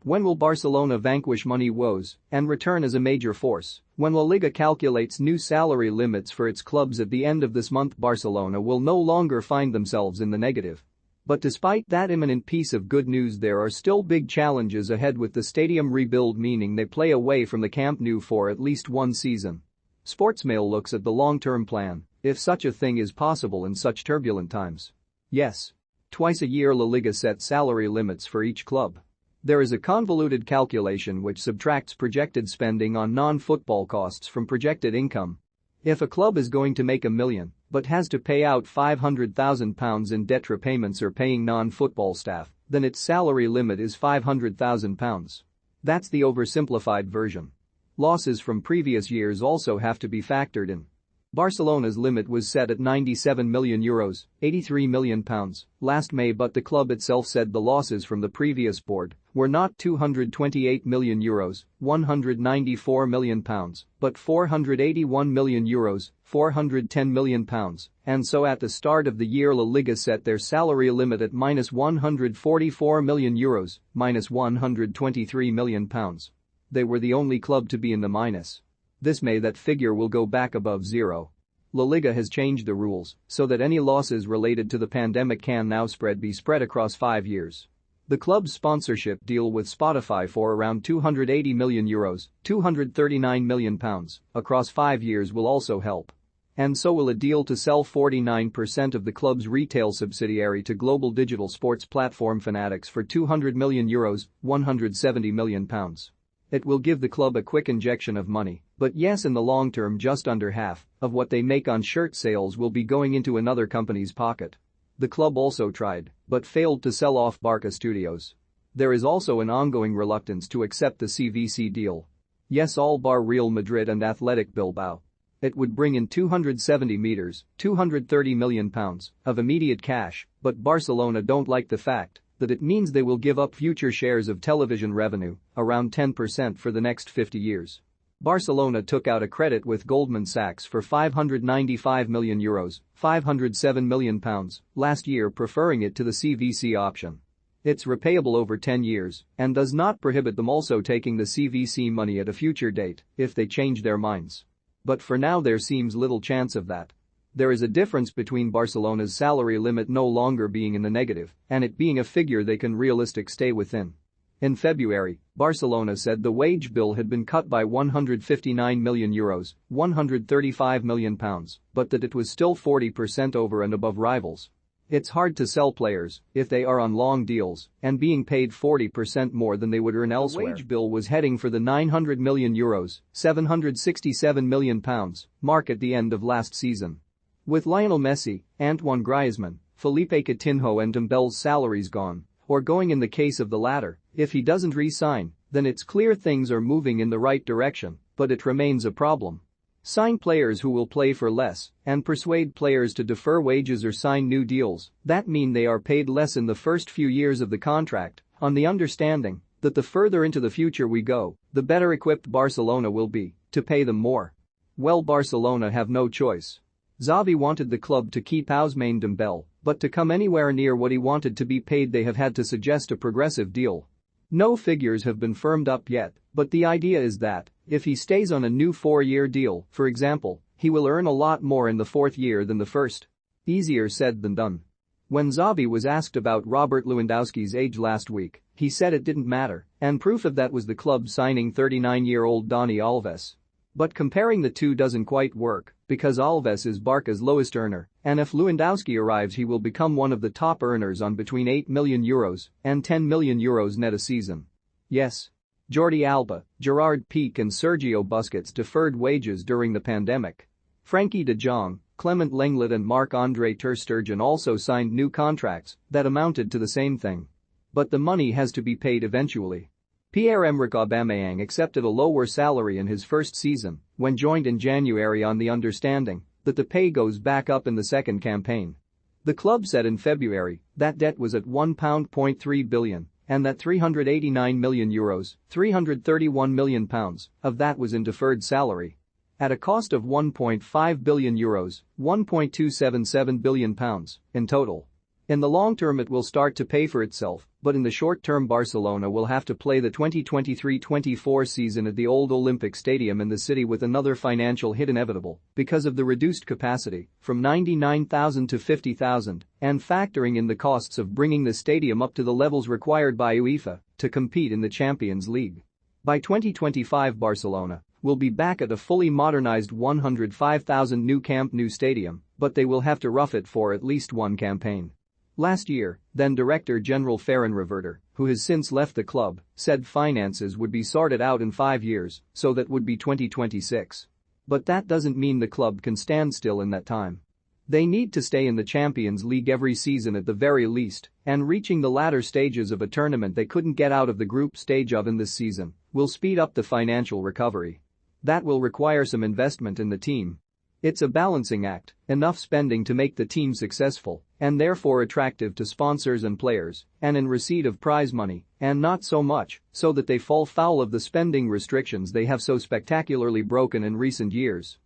When will Barcelona vanquish money woes and return as a major force? When La Liga calculates new salary limits for its clubs at the end of this month, Barcelona will no longer find themselves in the negative. But despite that imminent piece of good news, there are still big challenges ahead with the stadium rebuild, meaning they play away from the Camp Nou for at least one season. Sportsmail looks at the long-term plan, if such a thing is possible in such turbulent times. Yes. Twice a year La Liga sets salary limits for each club. There is a convoluted calculation which subtracts projected spending on non-football costs from projected income. If a club is going to make $1 million but has to pay out £500,000 in debt repayments or paying non-football staff, then its salary limit is £500,000. That's the oversimplified version. Losses from previous years also have to be factored in. Barcelona's limit was set at €97 million, £83 million, last May, but the club itself said the losses from the previous board were not €228 million, £194 million, but €481 million, £410 million, and so at the start of the year La Liga set their salary limit at -€144 million, -€123 million. They were the only club to be in the minus. This May that figure will go back above zero. La Liga has changed the rules so that any losses related to the pandemic can now be spread across 5 years. The club's sponsorship deal with Spotify for around €280 million, £239 million, across 5 years will also help. And so will a deal to sell 49% of the club's retail subsidiary to global digital sports platform Fanatics for €200 million, £170 million. It will give the club a quick injection of money, but yes, in the long term just under half of what they make on shirt sales will be going into another company's pocket. The club also tried, but failed to sell off Barca Studios. There is also an ongoing reluctance to accept the CVC deal. Yes, all bar Real Madrid and Athletic Bilbao. It would bring in 270 meters, £230 million of immediate cash, but Barcelona don't like the fact that it means they will give up future shares of television revenue, around 10% for the next 50 years. Barcelona took out a credit with Goldman Sachs for €595 million, £507 million, last year, preferring it to the CVC option. It's repayable over 10 years and does not prohibit them also taking the CVC money at a future date if they change their minds. But for now there seems little chance of that. There is a difference between Barcelona's salary limit no longer being in the negative and it being a figure they can realistically stay within. In February, Barcelona said the wage bill had been cut by €159 million, £135 million, but that it was still 40% over and above rivals. It's hard to sell players if they are on long deals and being paid 40% more than they would earn elsewhere. The wage bill was heading for the €900 million, £767 million mark at the end of last season. With Lionel Messi, Antoine Griezmann, Felipe Coutinho and Dembele's salaries gone, or going in the case of the latter, if he doesn't re-sign, then it's clear things are moving in the right direction, but it remains a problem. Sign players who will play for less and persuade players to defer wages or sign new deals that mean they are paid less in the first few years of the contract, on the understanding that the further into the future we go, the better equipped Barcelona will be to pay them more. Well, Barcelona have no choice. Xavi wanted the club to keep Ousmane Dembele, but to come anywhere near what he wanted to be paid they have had to suggest a progressive deal. No figures have been firmed up yet, but the idea is that, if he stays on a new 4-year deal, for example, he will earn a lot more in the 4th year than the first. Easier said than done. When Xavi was asked about Robert Lewandowski's age last week, he said it didn't matter, and proof of that was the club signing 39-year-old Dani Alves. But comparing the two doesn't quite work, because Alves is Barca's lowest earner, and if Lewandowski arrives he will become one of the top earners on between €8 million and €10 million net a season. Yes. Jordi Alba, Gerard Piqué and Sergio Busquets deferred wages during the pandemic. Frankie de Jong, Clement Lenglet and Marc-Andre ter Stegen also signed new contracts that amounted to the same thing. But the money has to be paid eventually. Pierre-Emerick Aubameyang accepted a lower salary in his first season when joined in January on the understanding that the pay goes back up in the second campaign. The club said in February that debt was at £1.3 billion and that €389 million, £331 million of that was in deferred salary. At a cost of €1.5 billion, £1.277 billion in total. In the long term it will start to pay for itself, but in the short term Barcelona will have to play the 2023-24 season at the old Olympic Stadium in the city with another financial hit inevitable because of the reduced capacity from 99,000 to 50,000 and factoring in the costs of bringing the stadium up to the levels required by UEFA to compete in the Champions League. By 2025 Barcelona will be back at a fully modernized 105,000 new Camp Nou stadium, but they will have to rough it for at least one campaign. Last year, then Director General Ferran Reverter, who has since left the club, said finances would be sorted out in 5 years, so that would be 2026. But that doesn't mean the club can stand still in that time. They need to stay in the Champions League every season at the very least, and reaching the latter stages of a tournament they couldn't get out of the group stage of in this season will speed up the financial recovery. That will require some investment in the team. It's a balancing act, enough spending to make the team successful and therefore attractive to sponsors and players and in receipt of prize money, and not so much so that they fall foul of the spending restrictions they have so spectacularly broken in recent years.